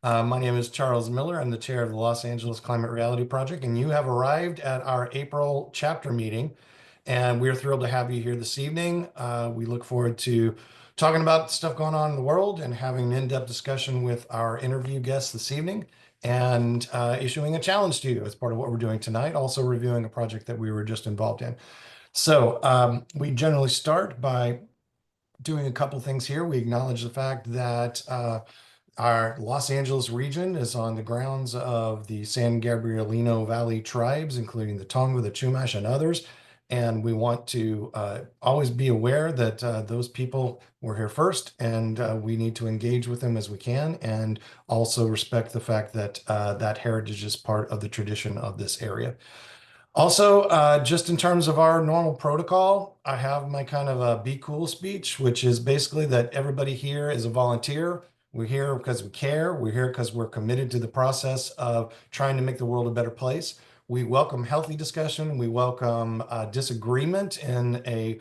My name is Charles Miller. I'm the chair of the Los Angeles Climate Reality Project, and you have arrived at our April chapter meeting. And we're thrilled to have you here this evening. We look forward to talking about stuff going on in the world and having an in-depth discussion with our interview guests this evening and issuing a challenge to you as part of what we're doing tonight, also reviewing a project that we were just involved in. So we generally start by doing a couple things here. We acknowledge the fact that our Los Angeles region is on the grounds of the San Gabrielino Valley tribes, including the Tongva, the Chumash, and others. And we want to always be aware that those people were here first, and we need to engage with them as we can, and also respect the fact that that heritage is part of the tradition of this area. Also, just in terms of our normal protocol, I have my kind of a be cool speech, which is basically that everybody here is a volunteer. We're here because we care. We're here because we're committed to the process of trying to make the world a better place. We welcome healthy discussion. We welcome disagreement in a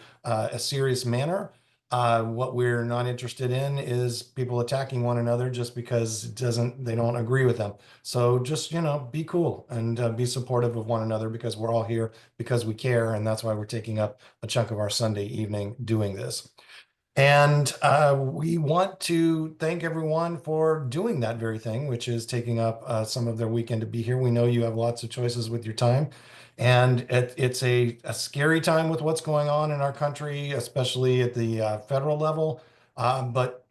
serious manner. What we're not interested in is people attacking one another just because they don't agree with them. So just, be cool and be supportive of one another because we're all here because we care. And that's why we're taking up a chunk of our Sunday evening doing this. And we want to thank everyone for doing that very thing, which is taking up some of their weekend to be here. We know you have lots of choices with your time. And it's a scary time with what's going on in our country, especially at the federal level. But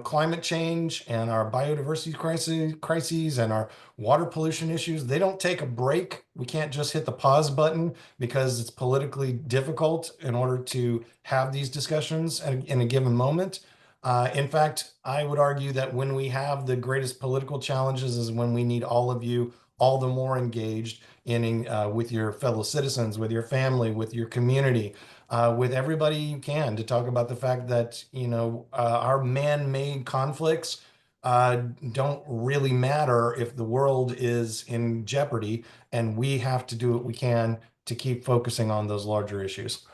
climate change and our biodiversity crises and our water pollution issues, they don't take a break. We can't just hit the pause button because it's politically difficult in order to have these discussions in a given moment. In fact, I would argue that when we have the greatest political challenges is when we need all of you all the more engaged in with your fellow citizens, with your family, with your community, with everybody you can to talk about the fact that, our man-made conflicts don't really matter if the world is in jeopardy, and we have to do what we can to keep focusing on those larger issues.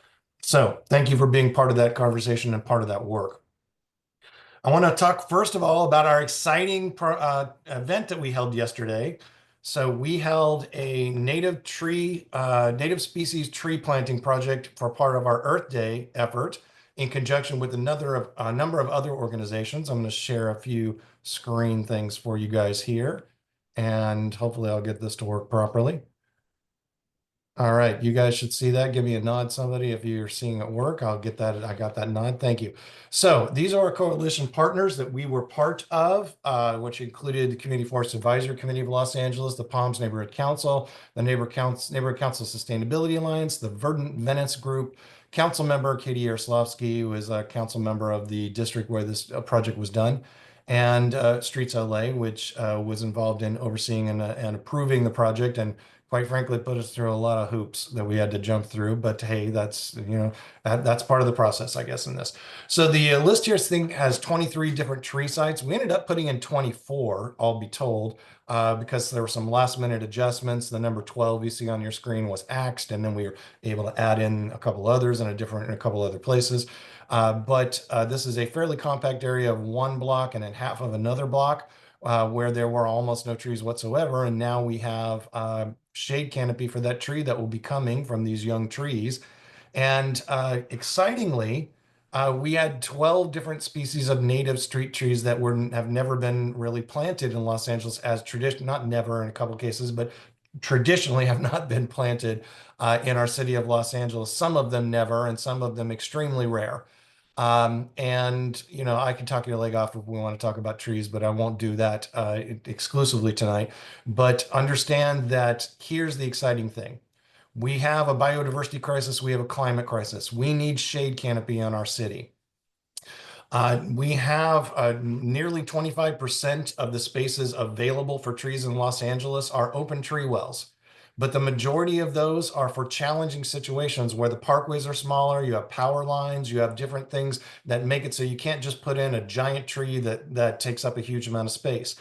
So thank you for being part of that conversation and part of that work. I want to talk first of all about our exciting event that we held yesterday. So we held a native species tree planting project for part of our Earth Day effort in conjunction with a number of other organizations. I'm going to share a few screen things for you guys here, and hopefully I'll get this to work properly. All right, you guys should see that. Give me a nod, somebody, if you're seeing it work. I'll get that. I got that nod. Thank you. So these are our coalition partners that we were part of, which included the Community Forest Advisory Committee of Los Angeles, the Palms Neighborhood Council, the Neighborhood Council Sustainability Alliance, the Verdant Venice Group, council member Katie Yaroslavsky, who is a council member of the district where this project was done, and Streets LA, which was involved in overseeing and approving the project, and quite frankly put us through a lot of hoops that we had to jump through. But hey, that's part of the process, I guess, in this. So the list here thing has 23 different tree sites. We ended up putting in 24, I'll be told, because there were some last minute adjustments. The number 12 you see on your screen was axed, and then we were able to add in a couple others in a couple other places. But this is a fairly compact area of one block and then half of another block. Where there were almost no trees whatsoever. And now we have shade canopy for that tree that will be coming from these young trees. And excitingly, we had 12 different species of native street trees that have never been really planted in Los Angeles as tradition, not never in a couple cases, but traditionally have not been planted in our city of Los Angeles. Some of them never, and some of them extremely rare. And I can talk your leg off if we want to talk about trees, but I won't do that exclusively tonight. But understand that here's the exciting thing. We have a biodiversity crisis. We have a climate crisis. We need shade canopy in our city. We have nearly 25% of the spaces available for trees in Los Angeles are open tree wells. But the majority of those are for challenging situations where the parkways are smaller, you have power lines, you have different things that make it so you can't just put in a giant tree that takes up a huge amount of space.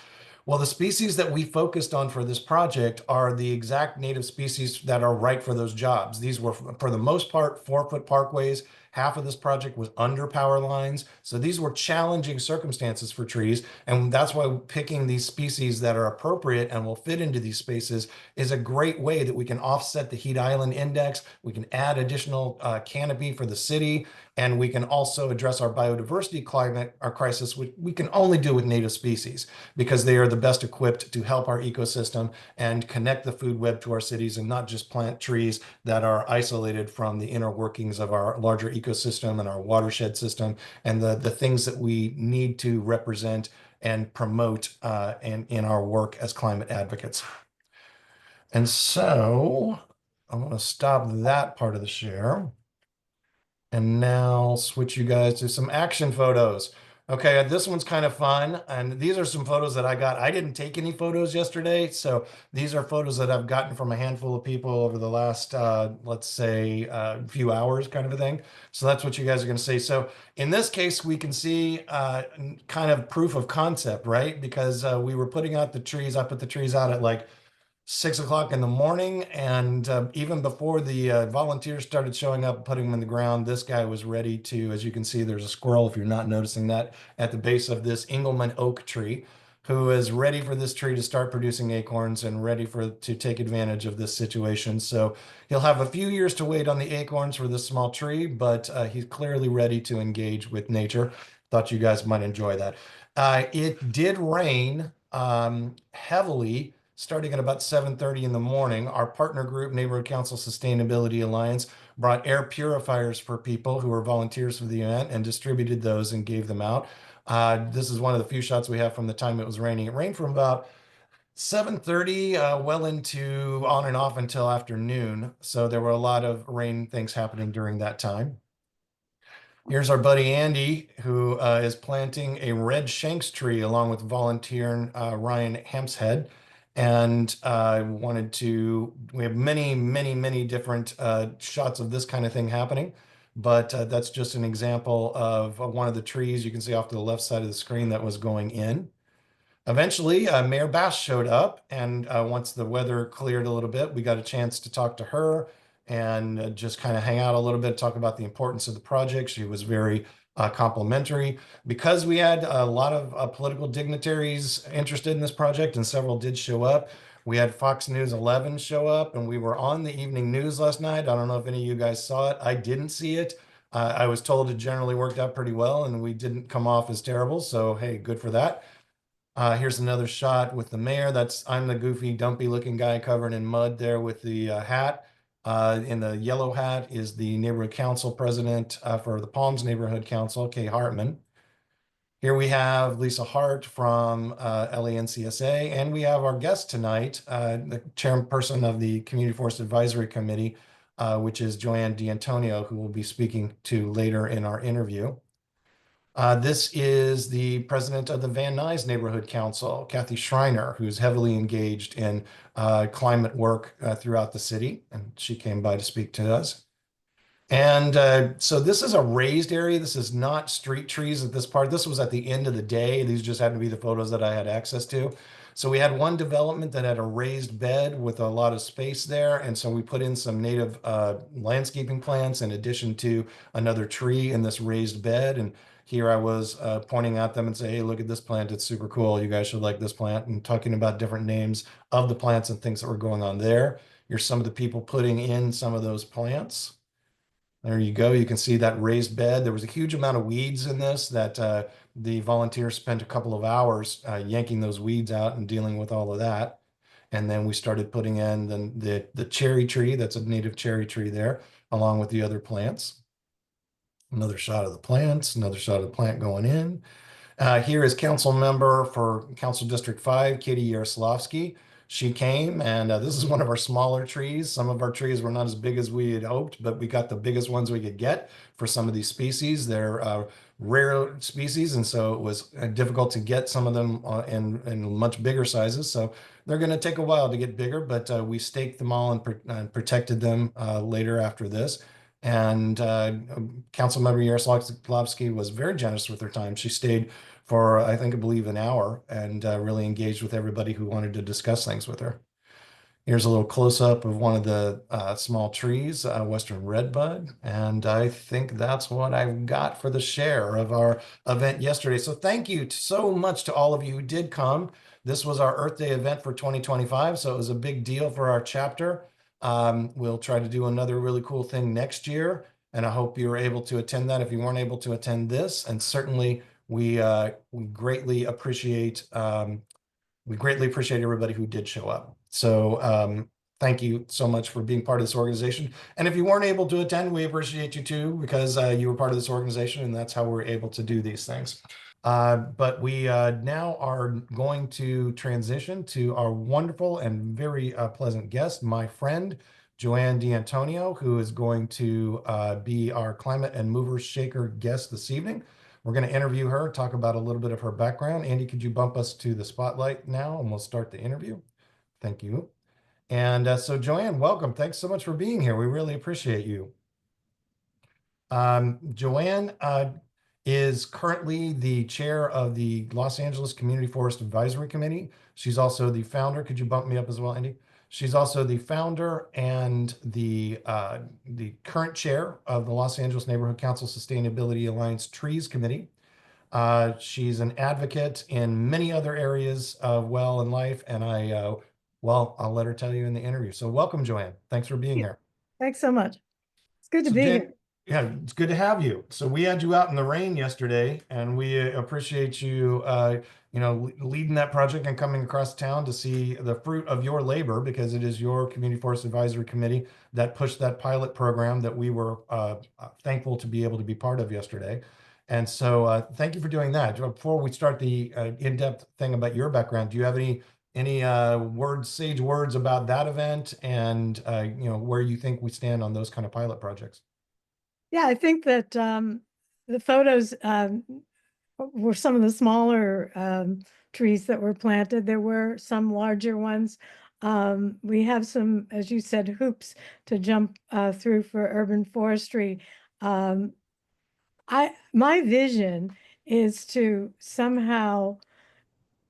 Well, the species that we focused on for this project are the exact native species that are right for those jobs. These were, for the most part, 4-foot parkways Half of this project was under power lines. So these were challenging circumstances for trees. And that's why picking these species that are appropriate and will fit into these spaces is a great way that we can offset the heat island index. We can add additional canopy for the city, and we can also address our biodiversity climate, our crisis, which we can only do with native species because they are the best equipped to help our ecosystem and connect the food web to our cities and not just plant trees that are isolated from the inner workings of our larger ecosystem and our watershed system and the things that we need to represent and promote in our work as climate advocates. And so I want to stop that part of the share. And now switch you guys to some action photos. Okay, this one's kind of fun. And these are some photos that I got. I didn't take any photos yesterday. So these are photos that I've gotten from a handful of people over the last, let's say, few hours kind of a thing. So that's what you guys are going to see. So in this case, we can see kind of proof of concept, right? Because we were putting out the trees. I put the trees out at like 6 o'clock in the morning. And even before the volunteers started showing up, putting them in the ground, this guy was ready to, as you can see, there's a squirrel, if you're not noticing that, at the base of this Engelmann oak tree, who is ready for this tree to start producing acorns and ready to take advantage of this situation. So he'll have a few years to wait on the acorns for this small tree, but he's clearly ready to engage with nature. Thought you guys might enjoy that. It did rain heavily starting at about 7:30 in the morning. Our partner group, Neighborhood Council Sustainability Alliance, brought air purifiers for people who were volunteers for the event and distributed those and gave them out. This is one of the few shots we have from the time it was raining. It rained from about 7:30 well into on and off until afternoon. So there were a lot of rain things happening during that time. Here's our buddy Andy, who is planting a red shanks tree along with volunteer Ryan Hampshead. And we have many, many, many different shots of this kind of thing happening. But that's just an example of one of the trees you can see off to the left side of the screen that was going in. Eventually, Mayor Bass showed up, and once the weather cleared a little bit, we got a chance to talk to her and just kind of hang out a little bit, talk about the importance of the project. She was very complimentary. Because we had a lot of political dignitaries interested in this project, and several did show up. We had Fox News 11 show up, and we were on the evening news last night. I don't know if any of you guys saw it. I didn't see it. I was told it generally worked out pretty well, and we didn't come off as terrible. So, hey, good for that. Here's another shot with the mayor. I'm the goofy, dumpy looking guy covered in mud there with the hat. In the yellow hat is the neighborhood council president for the Palms Neighborhood Council, Kay Hartman. Here we have Lisa Hart from LANCSA, and we have our guest tonight, the chairperson of the Community Forest Advisory Committee, which is Joanne D'Antonio, who we'll be speaking to later in our interview. This is the president of the Van Nuys Neighborhood Council, Kathy Schreiner, who's heavily engaged in climate work throughout the city, and she came by to speak to us. And so this is a raised area. This is not street trees at this part. This was at the end of the day. These just happened to be the photos that I had access to. So we had one development that had a raised bed with a lot of space there. And so we put in some native landscaping plants in addition to another tree in this raised bed. And here I was pointing at them and say, hey, look at this plant. It's super cool. You guys should like this plant, and talking about different names of the plants and things that were going on there. Here's some of the people putting in some of those plants. There you go. You can see that raised bed. There was a huge amount of weeds in this that the volunteers spent a couple of hours yanking those weeds out and dealing with all of that. And then we started putting in the cherry tree. That's a native cherry tree there, along with the other plants. Another shot of the plants, another shot of the plant going in. Here is council member for Council District 5, Katie Yaroslavsky. She came, and this is one of our smaller trees. Some of our trees were not as big as we had hoped, but we got the biggest ones we could get for some of these species. They're rare species, and so it was difficult to get some of them in much bigger sizes. So they're going to take a while to get bigger, but we staked them all and protected them later after this. And Councilmember Yaroslavsky was very generous with her time. She stayed for, I believe, an hour and really engaged with everybody who wanted to discuss things with her. Here's a little close-up of one of the small trees, Western redbud, and I think that's what I've got for the share of our event yesterday. So thank you so much to all of you who did come. This was our Earth Day event for 2025, so it was a big deal for our chapter. We'll try to do another really cool thing next year, and I hope you were able to attend that if you weren't able to attend this. And certainly, we greatly appreciate everybody who did show up. So thank you so much for being part of this organization. And if you weren't able to attend, we appreciate you too, because you were part of this organization, and that's how we're able to do these things. But we now are going to transition to our wonderful and very pleasant guest, my friend, Joanne D'Antonio, who is going to be our Climate and Movers Shaker guest this evening. We're going to interview her, talk about a little bit of her background. Andy, could you bump us to the spotlight now and we'll start the interview? Thank you. And so, Joanne, welcome. Thanks so much for being here. We really appreciate you. Joanne is currently the chair of the Los Angeles Community Forest Advisory Committee. She's also the founder. Could you bump me up as well, Andy? She's also the founder and the current chair of the Los Angeles Neighborhood Council Sustainability Alliance Trees Committee. She's an advocate in many other areas of well and life, and well, I'll let her tell you in the interview. So welcome, Joanne. Thanks for being here. Thanks so much. It's good to So be Jen, here. yeah, it's good to have you. So we had you out in the rain yesterday, and we appreciate you, leading that project and coming across town to see the fruit of your labor, because it is your Community Forest Advisory Committee that pushed that pilot program that we were thankful to be able to be part of yesterday. And so thank you for doing that. Before we start the in-depth thing about your background, do you have any sage words about that event, and where you think we stand on those kind of pilot projects? Yeah, I think that the photos were some of the smaller trees that were planted. There were some larger ones. We have some, as you said, hoops to jump through for urban forestry. Um, my vision is to somehow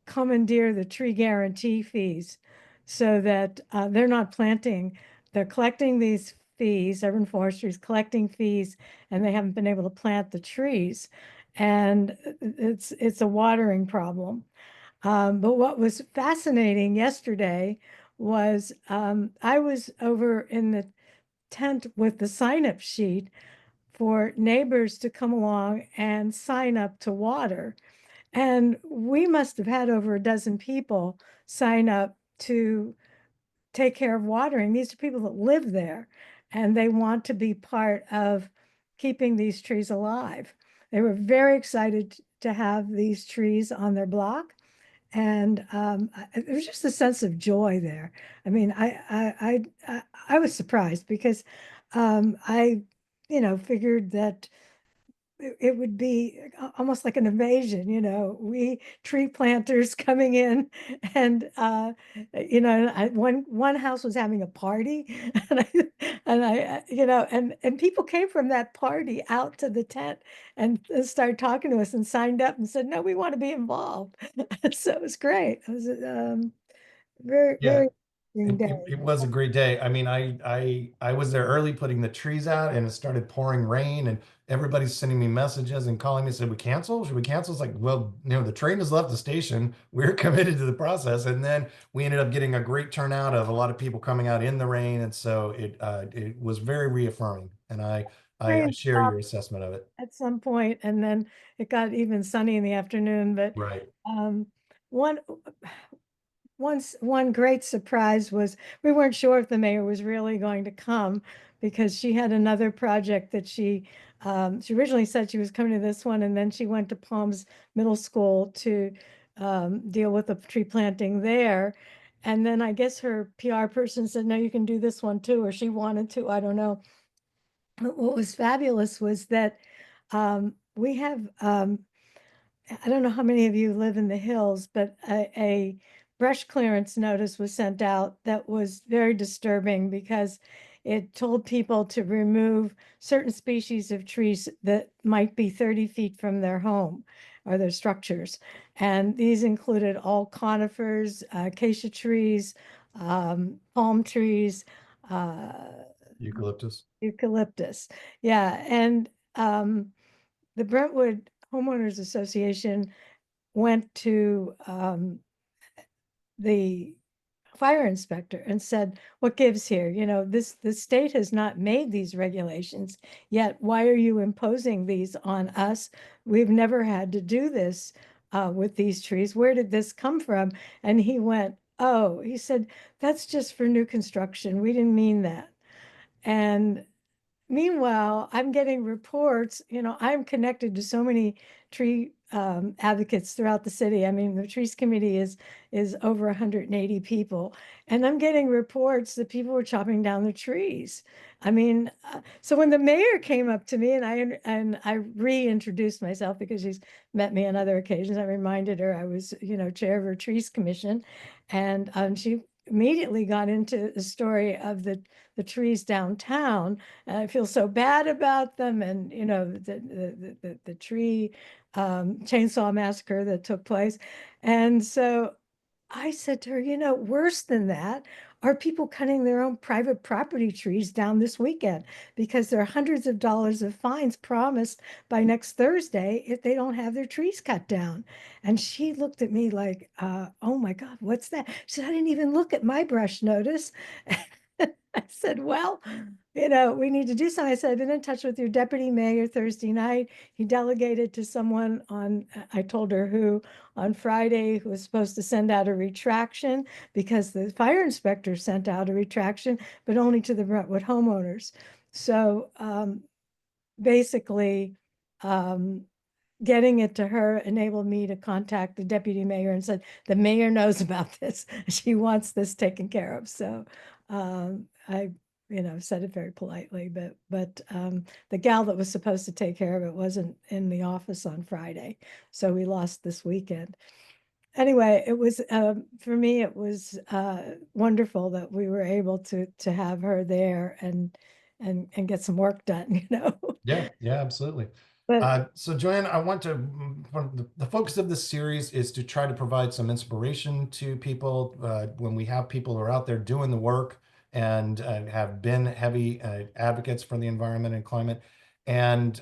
commandeer the tree guarantee fees so that they're not planting, they're collecting these fees, urban forestry is collecting fees, and they haven't been able to plant the trees. And it's a watering problem. But what was fascinating yesterday was I was over in the tent with the sign-up sheet for neighbors to come along and sign up to water. And we must have had over a dozen people sign up to take care of watering. These are people that live there and they want to be part of keeping these trees alive. They were very excited to have these trees on their block. And there was just a sense of joy there. I mean, I was surprised because I, figured that it would be almost like an invasion, we tree planters coming in and one house was having a party and and people came from that party out to the tent and started talking to us and signed up and said, no, we want to be involved. So it was great. It was very, Yeah. very interesting day. It was a great day. I mean, I was there early putting the trees out, and it started pouring rain, and everybody's sending me messages and calling me, said, we cancel? Should we cancel? It's like, well, the train has left the station. We're committed to the process. And then we ended up getting a great turnout of a lot of people coming out in the rain. And so it was very reaffirming. And I Rain share your stopped assessment of it. at some point, and then it got even sunny in the afternoon. But Right. um, one one great surprise was we weren't sure if the mayor was really going to come because she had another project that she originally said she was coming to this one, and then she went to Palms Middle School to deal with the tree planting there. And then I guess her PR person said, no, you can do this one too, or she wanted to, I don't know. But what was fabulous was that we have I don't know how many of you live in the hills, but a brush clearance notice was sent out that was very disturbing because it told people to remove certain species of trees that might be 30 feet from their home or their structures. And these included all conifers, acacia trees, palm trees, uh, Eucalyptus. eucalyptus. Yeah, and the Brentwood Homeowners Association went to the fire inspector and said, what gives here? You know, the state has not made these regulations yet. Why are you imposing these on us? We've never had to do this with these trees. Where did this come from? And he went, oh, he said, that's just for new construction. We didn't mean that. And meanwhile, I'm getting reports, you know, I'm connected to so many tree advocates throughout the city. I mean, the trees committee is over 180 people, and I'm getting reports that people were chopping down the trees. I mean, so when the mayor came up to me and I reintroduced myself because she's met me on other occasions, I reminded her I was, you know, chair of her trees commission, and she immediately got into the story of the trees downtown, and I feel so bad about them. And, you know, the tree chainsaw massacre that took place. And so I said to her, you know, worse than that are people cutting their own private property trees down this weekend because there are hundreds of dollars of fines promised by next Thursday if they don't have their trees cut down. And she looked at me like, oh my God, what's that? She said, I didn't even look at my brush notice. I said, well, you know, we need to do something. I said, I've been in touch with your deputy mayor Thursday night. He delegated to someone on, I told her who, on Friday, who was supposed to send out a retraction because the fire inspector sent out a retraction, but only to the Brentwood homeowners. So basically, um, getting it to her enabled me to contact the deputy mayor and said, the mayor knows about this. She wants this taken care of. So I, you know, said it very politely, but the gal that was supposed to take care of it wasn't in the office on Friday. So we lost this weekend. Anyway, it was for me, it was wonderful that we were able to have her there and get some work done, you know. Yeah, yeah, absolutely. But So Joanne, I want to, the focus of this series is to try to provide some inspiration to people when we have people who are out there doing the work and have been heavy advocates for the environment and climate, and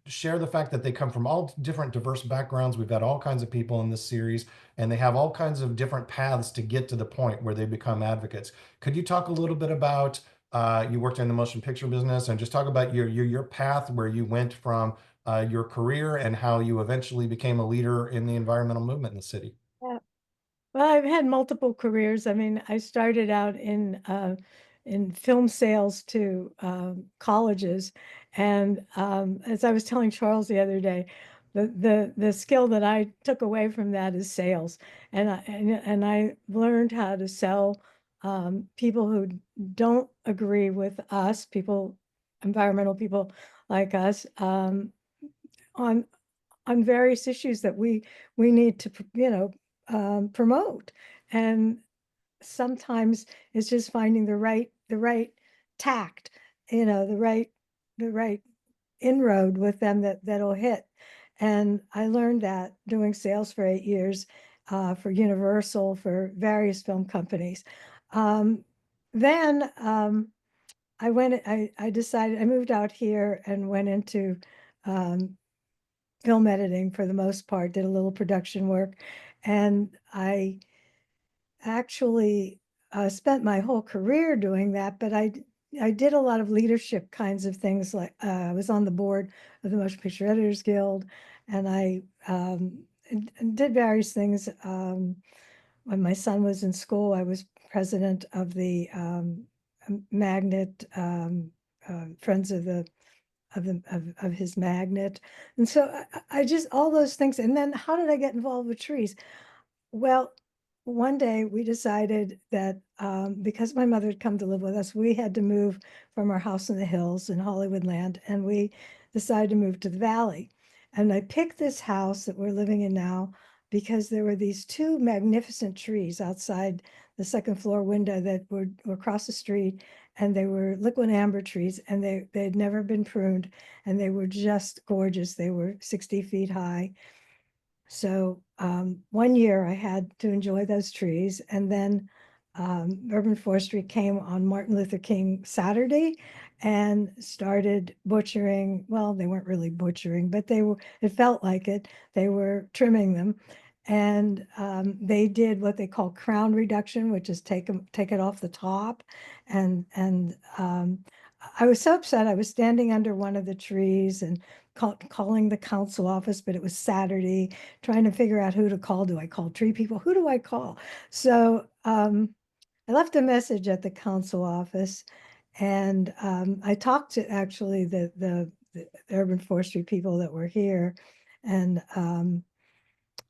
share the fact that they come from all different diverse backgrounds. We've got all kinds of people in this series, and they have all kinds of different paths to get to the point where they become advocates. Could you talk a little bit about you worked in the motion picture business, and just talk about your path where you went from your career and how you eventually became a leader in the environmental movement in the city. yeah. Well, I've had multiple careers. I mean, I started out in film sales to colleges, and as I was telling Charles the other day, the skill that I took away from that is sales, and I learned how to sell people who don't agree with us, people, environmental people like us, on various issues that we need to, you know, promote. And sometimes it's just finding the right tact, you know, the right inroad with them that'll hit. And I learned that doing sales for 8 years for Universal, for various film companies. Um, then I decided, I moved out here and went into um, film editing for the most part, did a little production work. And I actually spent my whole career doing that, but I did a lot of leadership kinds of things. Like I was on the board of the Motion Picture Editors Guild, and I and did various things. When my son was in school, I was president of the Magnet Friends of the of his magnet. And so I just all those things. And then how did I get involved with trees? Well, one day we decided that because my mother had come to live with us, we had to move from our house in the hills in Hollywood Land, and we decided to move to the valley. And I picked this house that we're living in now because there were these two magnificent trees outside the second floor window that were across the street, and they were liquid amber trees, and they had never been pruned, and they were just gorgeous. They were 60 feet high. So one year I had to enjoy those trees, and then urban forestry came on Martin Luther King Saturday and started butchering. Well, they weren't really butchering, but it felt like it. They were trimming them. And they did what they call crown reduction, which is take it off the top. And I was so upset. I was standing under one of the trees and calling the council office, but it was Saturday, trying to figure out who to call. Do I call tree people? Who do I call? So I left a message at the council office, and I talked to actually the urban forestry people that were here, and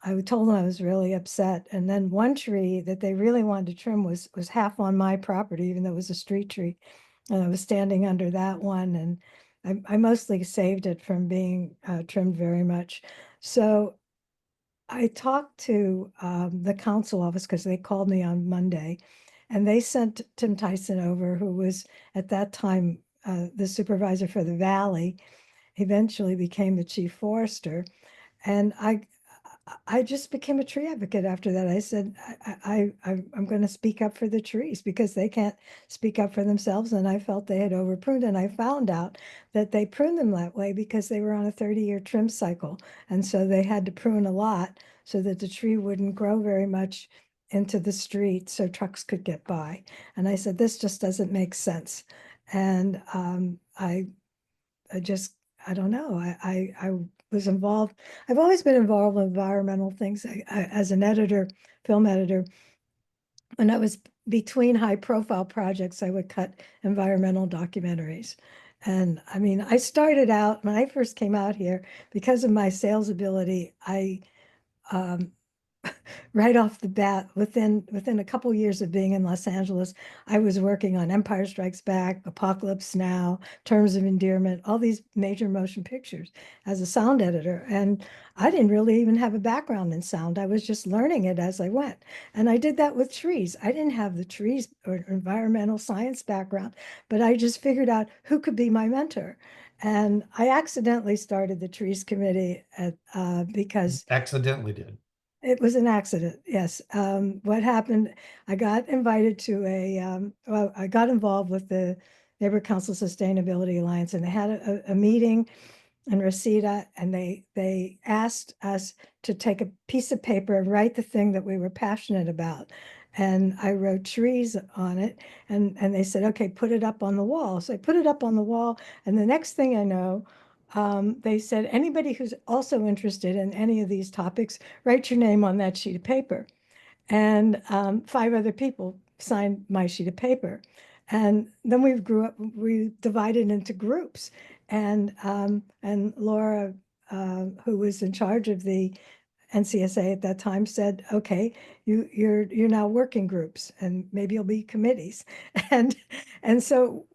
I told them I was really upset. And then one tree that they really wanted to trim was half on my property, even though it was a street tree, and I was standing under that one, and I mostly saved it from being trimmed very much. So I talked to the council office because they called me on Monday, and they sent Tim Tyson over, who was at that time the supervisor for the valley, eventually became the chief forester. And I just became a tree advocate after that. I said, I'm going to speak up for the trees because they can't speak up for themselves. And I felt they had over pruned. And I found out that they pruned them that way because they were on a 30-year trim cycle. And so they had to prune a lot so that the tree wouldn't grow very much into the street so trucks could get by. And I said, this just doesn't make sense. And I just, I don't know. I was involved. I've always been involved with environmental things. As an editor, film editor, when I was between high profile projects, I would cut environmental documentaries. And I mean, I started out when I first came out here because of my sales ability. Um, right off the bat, within a couple years of being in Los Angeles, I was working on Empire Strikes Back, Apocalypse Now, Terms of Endearment, all these major motion pictures as a sound editor. And I didn't really even have a background in sound. I was just learning it as I went. And I did that with trees. I didn't have the trees or environmental science background, but I just figured out who could be my mentor. And I accidentally started the trees committee because Accidentally did. it was an accident, yes. What happened, I got invited to well, I got involved with the Neighbor Council Sustainability Alliance, and they had a meeting in Reseda, and they asked us to take a piece of paper and write the thing that we were passionate about. And I wrote trees on it, and they said, okay, put it up on the wall. So I put it up on the wall, and the next thing I know, they said, anybody who's also interested in any of these topics, write your name on that sheet of paper. And five other people signed my sheet of paper. And then we divided into groups. And Laura, who was in charge of the NCSA at that time, said, okay, you're now working groups and maybe you'll be committees. And and so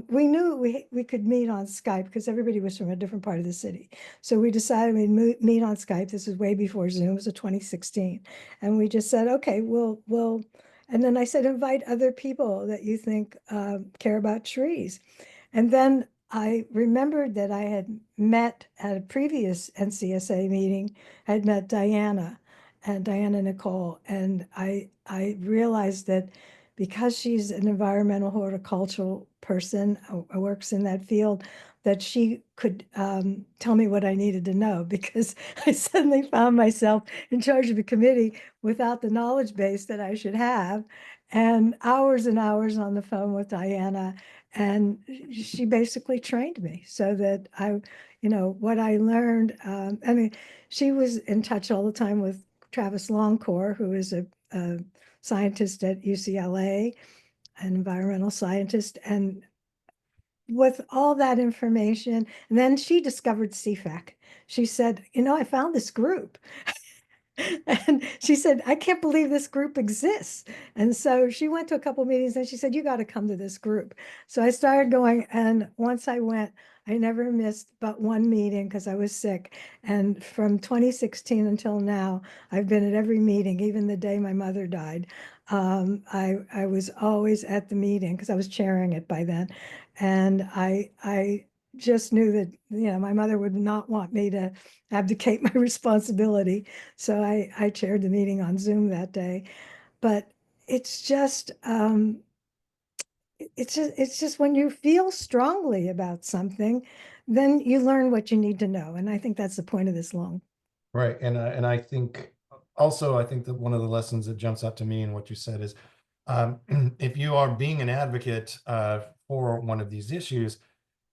we knew we could meet on Skype because everybody was from a different part of the city. So we decided we'd meet on Skype. This was way before Zoom. It was a 2016. And we just said, okay, we'll, and then I said, invite other people that you think care about trees. And then I remembered that I had met at a previous NCSA meeting, I had met Diana and Diana Nicole, and I realized that because she's an environmental horticultural person, works in that field, that she could tell me what I needed to know because I suddenly found myself in charge of a committee without the knowledge base that I should have, and hours on the phone with Diana. And she basically trained me so that what I learned, I mean, she was in touch all the time with Travis Longcore, who is a scientist at UCLA, an environmental scientist. And with all that information, and then she discovered CFAC. She said, I found this group. And she said, I can't believe this group exists. And so she went to a couple meetings and she said, you got to come to this group. So I started going. And once I went, I never missed but one meeting because I was sick. And from 2016 until now, I've been at every meeting, even the day my mother died. I was always at the meeting because I was chairing it by then. And I just knew that, my mother would not want me to abdicate my responsibility. So I chaired the meeting on Zoom that day. But it's just it's just when you feel strongly about something, then you learn what you need to know. And I think that's the point of this long. Right. And I think also, I think that one of the lessons that jumps out to me in what you said is um, if you are being an advocate for one of these issues,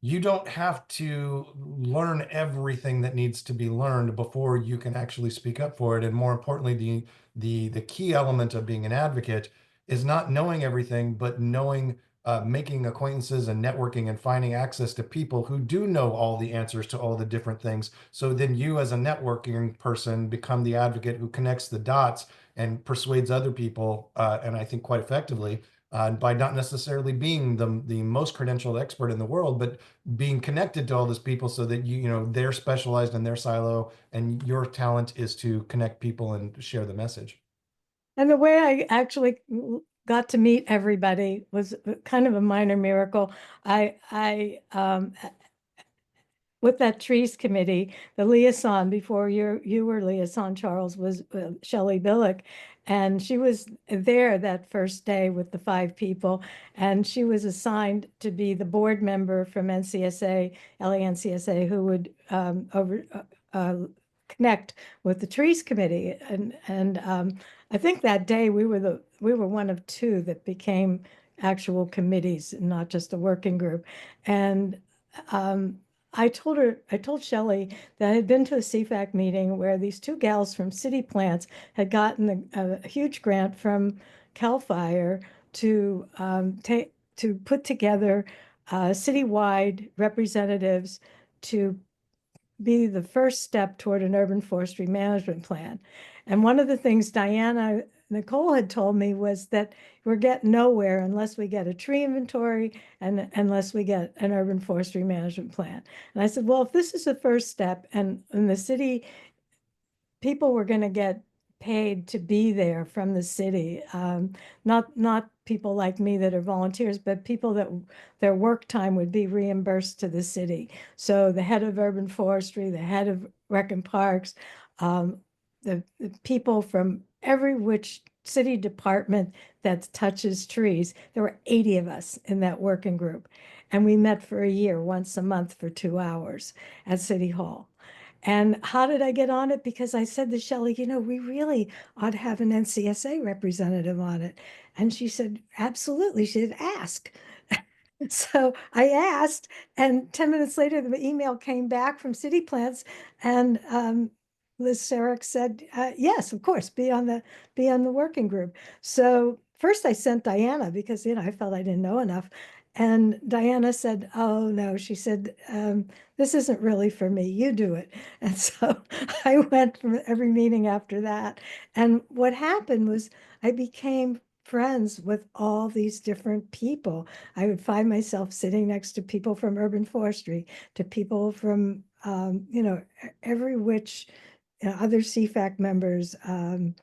you don't have to learn everything that needs to be learned before you can actually speak up for it. And more importantly, the key element of being an advocate is not knowing everything, but knowing, making acquaintances and networking and finding access to people who do know all the answers to all the different things. So then you, as a networking person, become the advocate who connects the dots and persuades other people, and I think quite effectively, by not necessarily being the most credentialed expert in the world, but being connected to all those people so that they're specialized in their silo and your talent is to connect people and share the message. And the way I actually got to meet everybody was kind of a minor miracle. I with that trees committee, the liaison before you were liaison, Charles, was Shelley Billick. And she was there that first day with the 5 people. And she was assigned to be the board member from NCSA, LANCSA, who would connect with the trees committee. And I think that day we were one of 2 that became actual committees, not just a working group. And um, I told Shelley that I had been to a CFAC meeting where these 2 gals from City Plants had gotten a huge grant from CAL FIRE to take to put together citywide representatives to be the first step toward an urban forestry management plan. And one of the things Diana Nicole had told me was that we're getting nowhere unless we get a tree inventory and unless we get an urban forestry management plan. And I said, well, if this is the first step and the city people were going to get paid to be there from the city. Not people like me that are volunteers, but people that their work time would be reimbursed to the city. So the head of urban forestry, the head of rec and parks, um, the people from every which city department that touches trees. There were 80 of us in that working group. And we met for a year, once a month for 2 hours at City Hall. And how did I get on it? Because I said to Shelley, we really ought to have an NCSA representative on it. And she said, absolutely. She said, ask. So I asked, and 10 minutes later, the email came back from City Plants, and Liz Sarek said, yes, of course, be on the working group. So first I sent Diana because, I felt I didn't know enough. And Diana said, oh, no, she said, this isn't really for me. You do it. And so I went from every meeting after that. And what happened was I became friends with all these different people. I would find myself sitting next to people from urban forestry, to people from, every which other CFAC members. And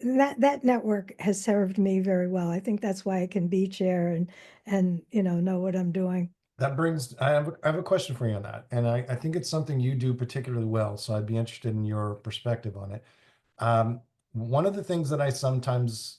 that network has served me very well. I think that's why I can be chair and know what I'm doing. That brings, I have a question for you on that. And I think it's something you do particularly well. So I'd be interested in your perspective on it. Um, One of the things that I sometimes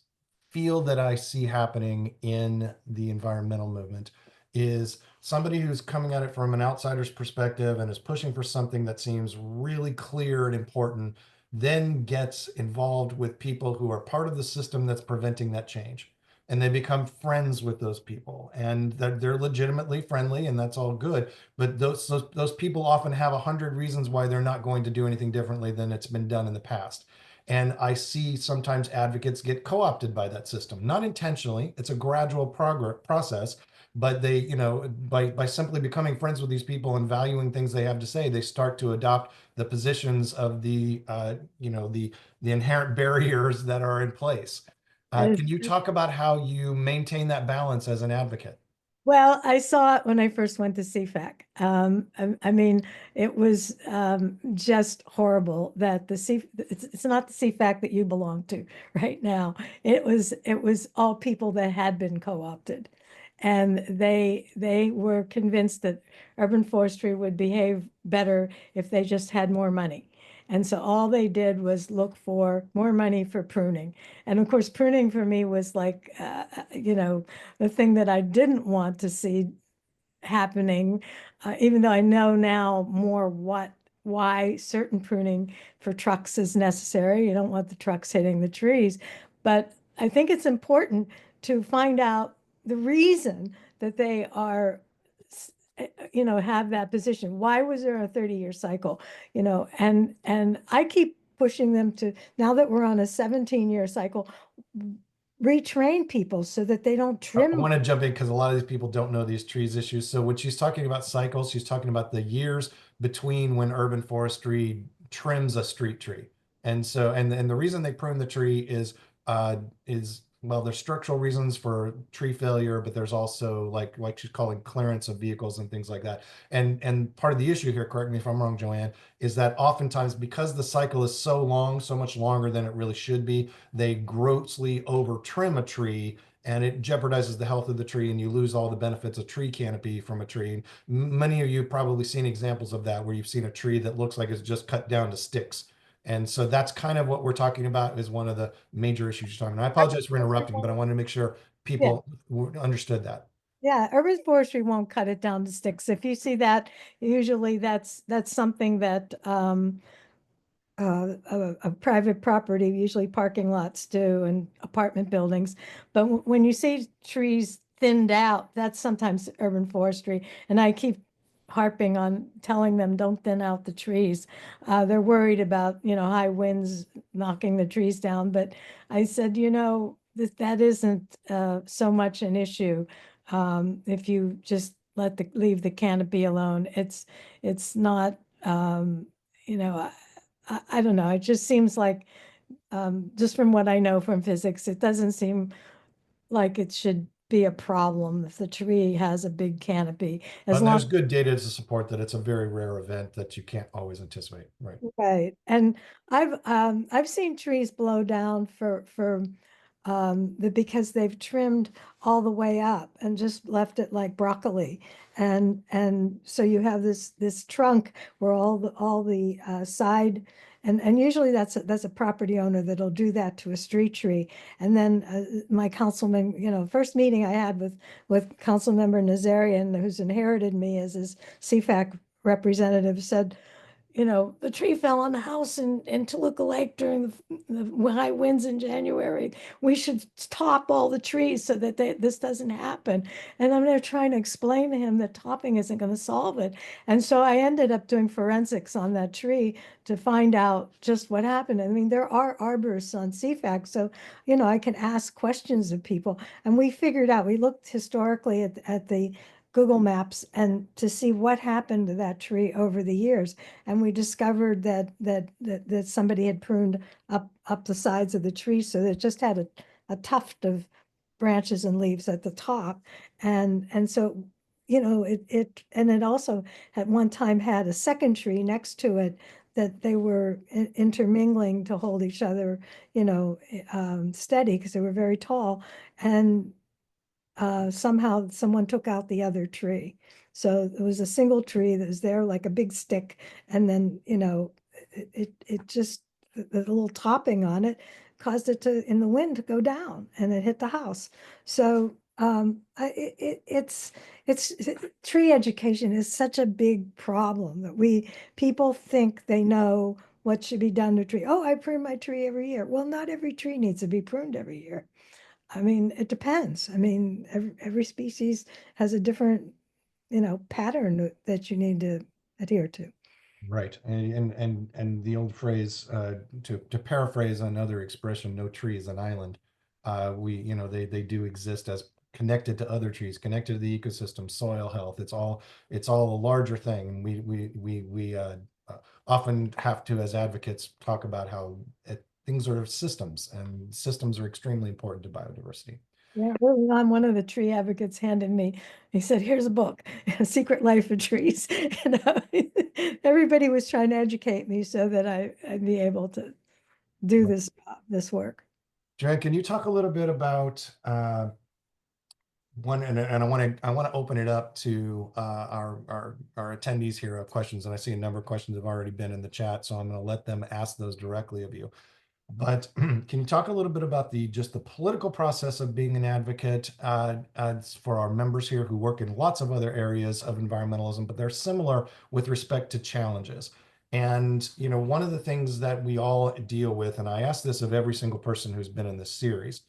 feel that I see happening in the environmental movement is somebody who's coming at it from an outsider's perspective and is pushing for something that seems really clear and important, then gets involved with people who are part of the system that's preventing that change. And they become friends with those people, and that they're legitimately friendly, and that's all good. But those people often have 100 reasons why they're not going to do anything differently than it's been done in the past. And I see sometimes advocates get co-opted by that system, not intentionally. It's a gradual process, but they, by simply becoming friends with these people and valuing things they have to say, they start to adopt the positions of the inherent barriers that are in place. As Can you talk about how you maintain that balance as an advocate? Well, I saw it when I first went to CFAC. I mean, it was just horrible that it's not the CFAC that you belong to right now. It was all people that had been co-opted, and they were convinced that urban forestry would behave better if they just had more money. And so all they did was look for more money for pruning. And of course, pruning for me was like, the thing that I didn't want to see happening, even though I know now more why certain pruning for trucks is necessary. You don't want the trucks hitting the trees. But I think it's important to find out the reason that they are, have that position. Why was there a 30-year cycle? And I keep pushing them to, now that we're on a 17-year cycle, retrain people so that they don't I trim. want to jump in because a lot of these people don't know these trees issues. So when she's talking about cycles, she's talking about the years between when urban forestry trims a street tree. And so, and the reason they prune the tree is well, there's structural reasons for tree failure, but there's also like she's calling clearance of vehicles and things like that. And part of the issue here, correct me if I'm wrong, Joanne, is that oftentimes because the cycle is so long, so much longer than it really should be, they grossly over trim a tree and it jeopardizes the health of the tree and you lose all the benefits of tree canopy from a tree. Many of you have probably seen examples of that where you've seen a tree that looks like it's just cut down to sticks. And so that's kind of what we're talking about is one of the major issues you're talking about. I apologize for interrupting, but I wanted to make sure Yeah. people understood that. Yeah, urban forestry won't cut it down to sticks. If you see that, usually that's something that of private property, usually parking lots do and apartment buildings. But when you see trees thinned out, that's sometimes urban forestry. And I keep harping on telling them don't thin out the trees. They're worried about, high winds knocking the trees down. But I said, that isn't so much an issue if you just leave the canopy alone. It's not, you know, I don't know. It just seems like, just from what I know from physics, it doesn't seem like it should be a problem if the tree has a big canopy, as long. There's good data to support that it's a very rare event that you can't always anticipate. Right. Right. And I've seen trees blow down because they've trimmed all the way up and just left it like broccoli. And so you have this trunk where all the side, and usually that's a property owner that'll do that to a street tree. And then my councilman, first meeting I had with council member Nazarian, who's inherited me as his CFAC representative, said, the tree fell on the house in Toluca Lake during the high winds in January. We should top all the trees so that this doesn't happen. And I'm there trying to explain to him that topping isn't going to solve it. And so I ended up doing forensics on that tree to find out just what happened. I mean, there are arborists on CFAC, so, I can ask questions of people. And we figured out, we looked historically at the Google Maps and to see what happened to that tree over the years. And we discovered that somebody had pruned up the sides of the tree, so that it just had a tuft of branches and leaves at the top. And so, it also at one time had a second tree next to it that they were intermingling to hold each other, steady because they were very tall. And somehow someone took out the other tree. So it was a single tree that was there like a big stick. And then, it just, the little topping on it caused it to, in the wind, to go down and it hit the house. So it's tree education is such a big problem that people think they know what should be done to tree. Oh, I prune my tree every year. Well, not every tree needs to be pruned every year. I mean, it depends. I mean, every species has a different, pattern that you need to adhere to. Right. And the old phrase, to paraphrase another expression, no tree is an island. They do exist as connected to other trees, connected to the ecosystem, soil health. It's all a larger thing. And we often have to, as advocates, talk about how things are systems, and systems are extremely important to biodiversity. Yeah, early on, one of the tree advocates handed me, he said, here's a book, A Secret Life of Trees. Everybody was trying to educate me so that I'd be able to do this work. Joanne, can you talk a little bit about one, and I want to open it up to our attendees here of questions, and I see a number of questions have already been in the chat, so I'm going to let them ask those directly of you. But can you talk a little bit about the just the political process of being an advocate for our members here who work in lots of other areas of environmentalism, but they're similar with respect to challenges. And one of the things that we all deal with, and I ask this of every single person who's been in this series,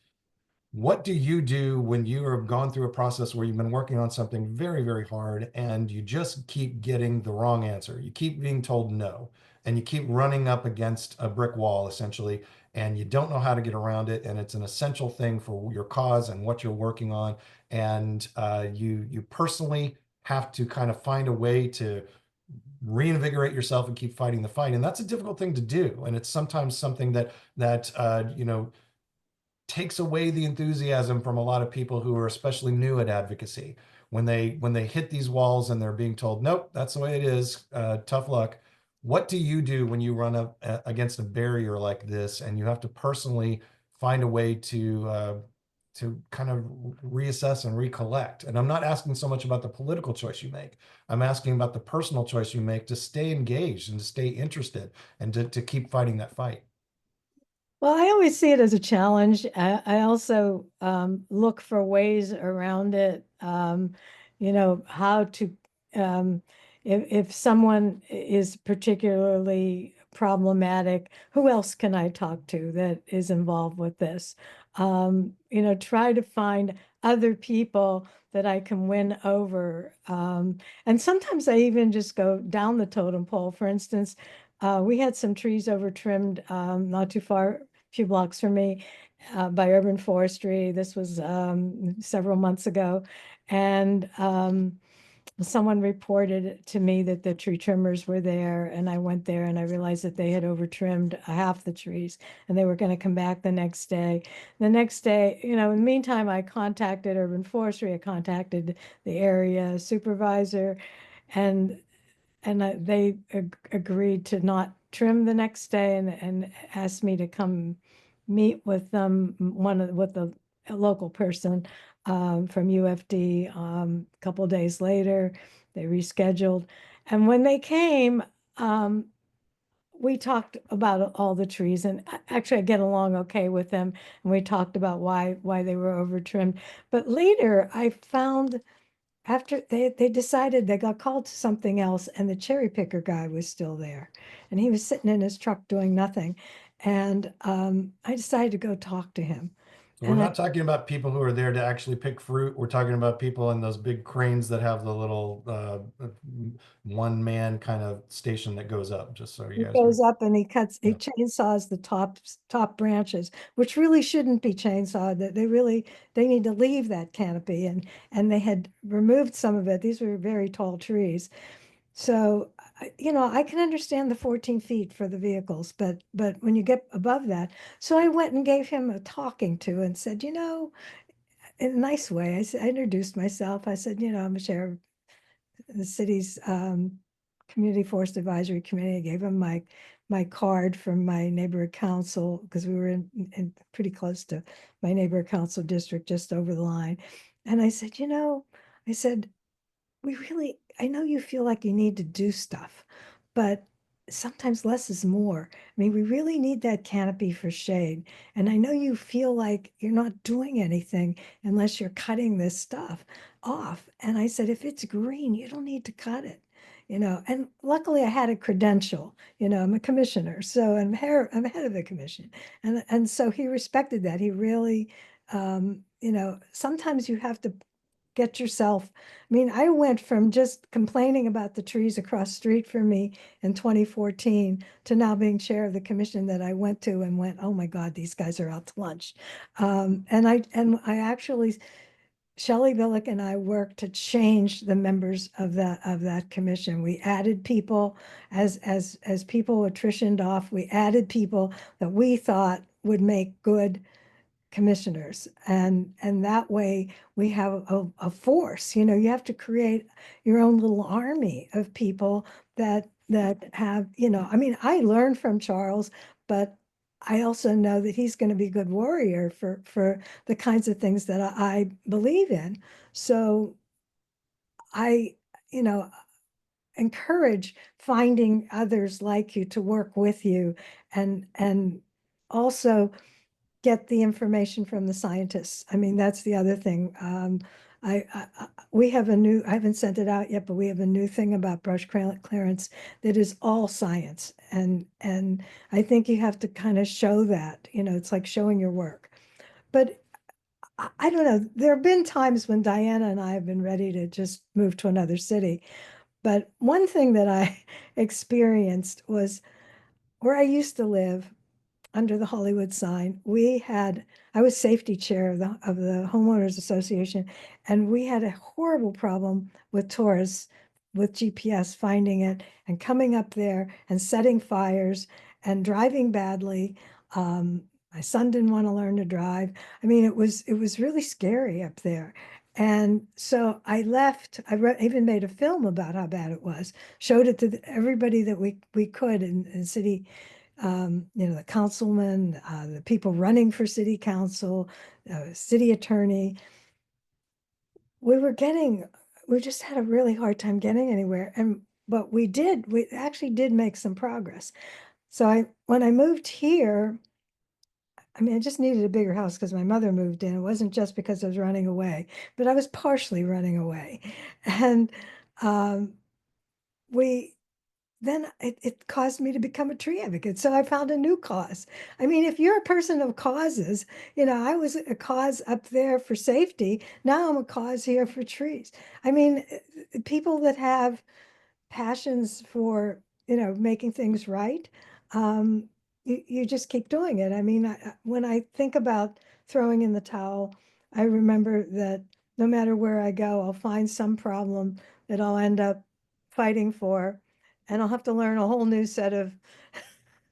what do you do when you have gone through a process where you've been working on something very, very hard and you just keep getting the wrong answer? You keep being told no, and you keep running up against a brick wall essentially, and you don't know how to get around it. And it's an essential thing for your cause and what you're working on. And you personally have to kind of find a way to reinvigorate yourself and keep fighting the fight. And that's a difficult thing to do. And it's sometimes something that takes away the enthusiasm from a lot of people who are especially new at advocacy. When they hit these walls and they're being told, nope, that's the way it is, tough luck. What do you do when you run up against a barrier like this and you have to personally find a way to kind of reassess and recollect? And I'm not asking so much about the political choice you make. I'm asking about the personal choice you make to stay engaged and to stay interested and to keep fighting that fight. Well, I always see it as a challenge. I also look for ways around it. How to, um, if someone is particularly problematic, who else can I talk to that is involved with this? Try to find other people that I can win over. And sometimes I even just go down the totem pole. For instance, we had some trees over trimmed not too far few blocks from me by urban forestry. This was several months ago. And someone reported to me that the tree trimmers were there. And I went there and I realized that they had over trimmed half the trees and they were going to come back the next day. The next day, in the meantime, I contacted urban forestry. I contacted the area supervisor and they agreed to not trim the next day and asked me to come meet with them, with a local person from UFD. A couple of days later, they rescheduled, and when they came, um, we talked about all the trees, and actually I get along okay with them. And we talked about why they were over trimmed. But later, I found after they decided they got called to something else and the cherry picker guy was still there and he was sitting in his truck doing nothing. And I decided to go talk to him. So we're And I not talking about people who are there to actually pick fruit. We're talking about people in those big cranes that have the little one man kind of station that goes up, just so you He guys are. goes up and he Yeah. chainsaws the top branches, which really shouldn't be chainsawed. That they need to leave that canopy, and they had removed some of it. These were very tall trees. So, I can understand the 14 feet for the vehicles, but when you get above that, so I went and gave him a talking to and said, in a nice way, I introduced myself. I said, I'm a chair of the city's Community Forest Advisory Committee. I gave him my card from my neighborhood council because we were in pretty close to my neighborhood council district, just over the line. And I said, I said, I know you feel like you need to do stuff, but sometimes less is more. I mean, we really need that canopy for shade. And I know you feel like you're not doing anything unless you're cutting this stuff off. And I said, if it's green, you don't need to cut it. And luckily I had a credential, I'm a commissioner, so I'm head of the commission. And so he respected that. He really, sometimes you have to get yourself. I mean, I went from just complaining about the trees across the street from me in 2014 to now being chair of the commission that I went to and went, oh my God, these guys are out to lunch. And I actually, Shelley Billick and I worked to change the members of that commission. We added people as people attritioned off. We added people that we thought would make good commissioners, and that way we have a force. You have to create your own little army of people that have, I mean, I learned from Charles, but I also know that he's going to be a good warrior for the kinds of things that I believe in. So I, you know, encourage finding others like you to work with you and also get the information from the scientists. I mean, that's the other thing. We have a new, I haven't sent it out yet, but we have a new thing about clearance that is all science. And I think you have to kind of show that, it's like showing your work. But I don't know. There have been times when Diana and I have been ready to just move to another city. But one thing that I experienced was where I used to live under the Hollywood sign. I was safety chair of the homeowners association, and we had a horrible problem with tourists with GPS finding it and coming up there and setting fires and driving badly. My son didn't want to learn to drive. I mean, it was really scary up there. And so I left. Even made a film about how bad it was. Showed it to everybody that we could in city, the councilman, the people running for city council, city attorney. We were getting, we just had a really hard time getting anywhere. But we actually did make some progress. So when I moved here, I mean, I just needed a bigger house because my mother moved in. It wasn't just because I was running away, but I was partially running away. And um, we then it caused me to become a tree advocate. So I found a new cause. I mean, if you're a person of causes, I was a cause up there for safety. Now I'm a cause here for trees. I mean, people that have passions for, making things right, you just keep doing it. I mean, when I think about throwing in the towel, I remember that no matter where I go, I'll find some problem that I'll end up fighting for, and I'll have to learn a whole new set of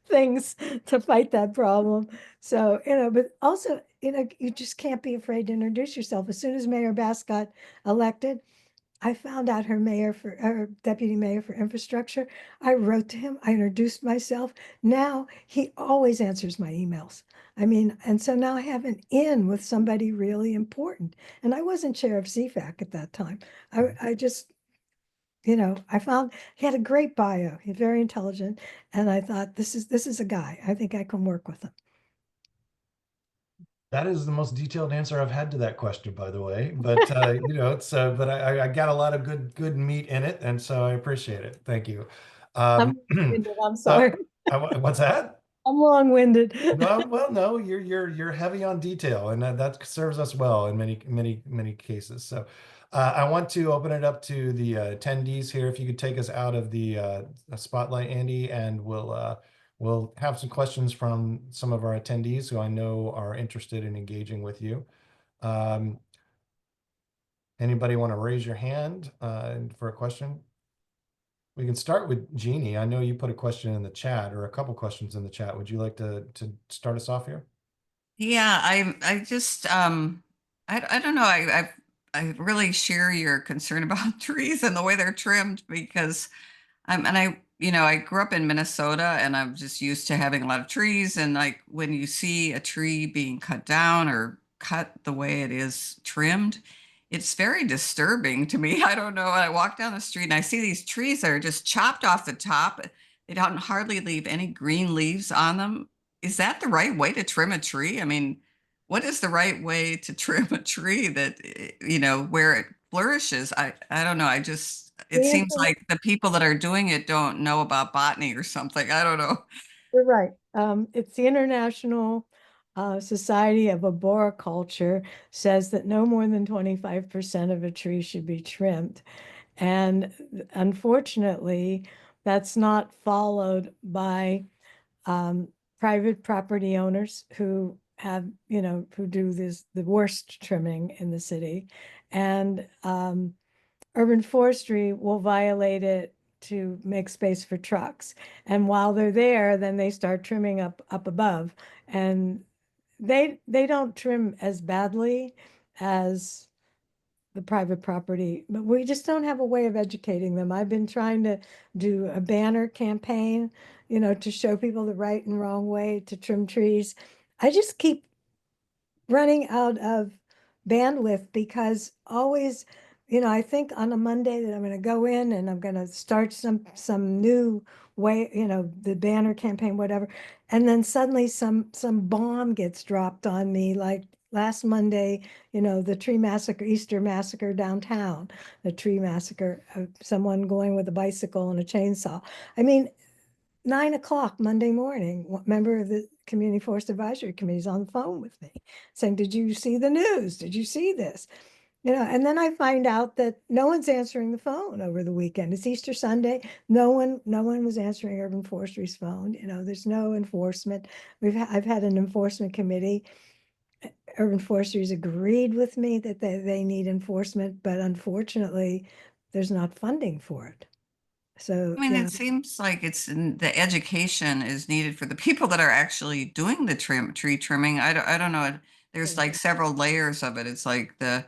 things to fight that problem. So, but also, you just can't be afraid to introduce yourself. As soon as Mayor Bass got elected, I found out her deputy mayor for infrastructure. I wrote to him, I introduced myself. Now he always answers my emails. I mean, and so now I have an in with somebody really important. And I wasn't chair of CFAC at that time. I just, I found he had a great bio. He's very intelligent. And I thought, this is a guy. I think I can work with him. That is the most detailed answer I've had to that question, by the way. But it's but I got a lot of good meat in it, and so I appreciate it. Thank you. Um, Long-winded, I'm uh, sorry. what's that? I'm long-winded. Well, no, you're heavy on detail, and that serves us well in many cases. So, I want to open it up to the attendees here. If you could take us out of the spotlight, Andy, and we'll have some questions from some of our attendees who I know are interested in engaging with you. Um, Anybody want to raise your hand for a question? We can start with Jeannie. I know you put a question in the chat or a couple questions in the chat. Would you like to start us off here? Yeah, I just I don't know. I really share your concern about trees and the way they're trimmed because and I grew up in Minnesota and I'm just used to having a lot of trees. And like when you see a tree being cut down or cut the way it is trimmed, it's very disturbing to me. I don't know. I walk down the street and I see these trees that are just chopped off the top. They don't hardly leave any green leaves on them. Is that the right way to trim a tree? I mean, what is the right way to trim a tree that, where it flourishes? I don't know. It The seems answer like the people that are doing it don't know about botany or something. I don't know. You're right. It's the International Society of Arboriculture says that no more than 25% of a tree should be trimmed. And unfortunately, that's not followed by um, private property owners who who do the worst trimming in the city. And urban forestry will violate it to make space for trucks. And while they're there, then they start trimming up above. And they don't trim as badly as the private property, but we just don't have a way of educating them. I've been trying to do a banner campaign to show people the right and wrong way to trim trees. I just keep running out of bandwidth because always, I think on a Monday that I'm going to go in and I'm going to start some new way, the banner campaign, whatever. And then suddenly some bomb gets dropped on me, like last Monday, the tree massacre, Easter massacre downtown, the tree massacre, someone going with a bicycle and a chainsaw. I mean, 9 o'clock Monday morning, member of the Community Forest Advisory Committee is on the phone with me saying, did you see the news? Did you see this? And then I find out that no one's answering the phone over the weekend. It's Easter Sunday. No one was answering Urban Forestry's phone. There's no enforcement. I've had an enforcement committee. Urban Forestry's agreed with me that they need enforcement, but unfortunately, there's not funding for it. So, I mean, it seems like the education is needed for the people that are actually doing the tree trimming. I don't know. There's like several layers of it. It's like the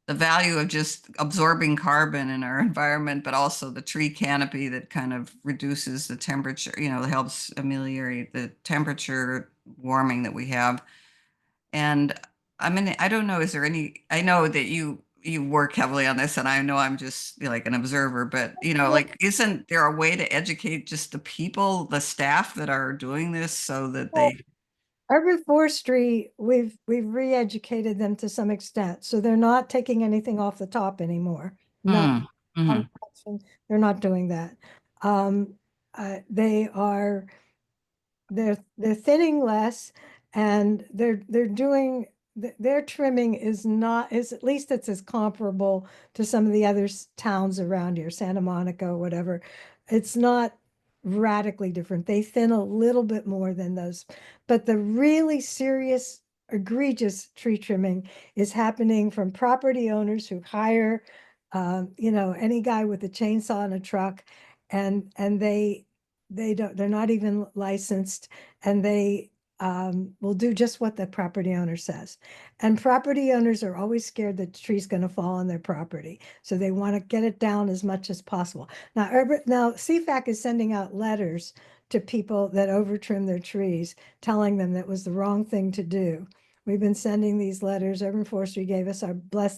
value of just absorbing carbon in our environment, but also the tree canopy that kind of reduces the temperature, helps ameliorate the temperature warming that we have. And I mean, I don't know, is there I know that you work heavily on this and I know I'm just like an observer, but like isn't there a way to educate just the people, the staff that are doing this so that well, they Urban forestry, we've re-educated them to some extent, so they're not taking anything off the top anymore. No, Hmm. Hmm. they're not doing that. Um, they are they're thinning less, and they're doing their trimming is at least it's as comparable to some of the other towns around here, Santa Monica or whatever. It's not radically different. They thin a little bit more than those, but the really serious, egregious tree trimming is happening from property owners who hire, any guy with a chainsaw and a truck, and they're not even licensed, and they will do just what the property owner says. And property owners are always scared that the tree's going to fall on their property, so they want to get it down as much as possible. Now CFAC is sending out letters to people that overtrim their trees, telling them that was the wrong thing to do. We've been sending these letters. Urban Forestry gave us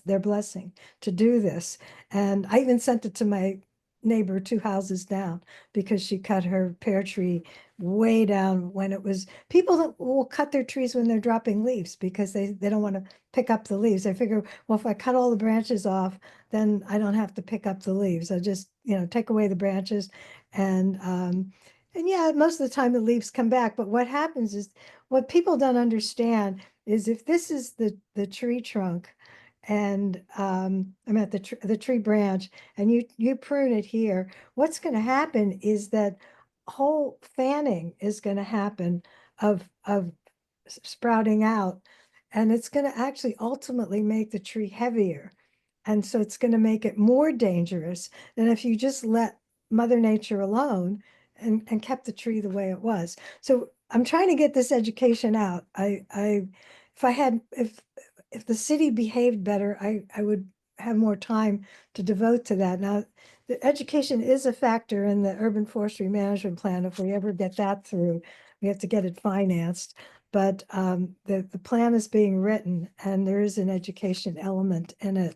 their blessing to do this, and I even sent it to my neighbor 2 houses down because she cut her pear tree way down when it was people that will cut their trees when they're dropping leaves because they don't want to pick up the leaves. They figure, well, if I cut all the branches off, then I don't have to pick up the leaves. I just, take away the branches, and yeah, most of the time the leaves come back. But what happens is what people don't understand is if this is the tree trunk and I'm at the tree branch and you prune it here, what's going to happen is that whole fanning is going to happen of sprouting out, and it's going to actually ultimately make the tree heavier. And so it's going to make it more dangerous than if you just let Mother Nature alone and kept the tree the way it was. So I'm trying to get this education out. If I had, if the city behaved better, I would have more time to devote to that. Now, the education is a factor in the urban forestry management plan. If we ever get that through, we have to get it financed. But the plan is being written and there is an education element in it.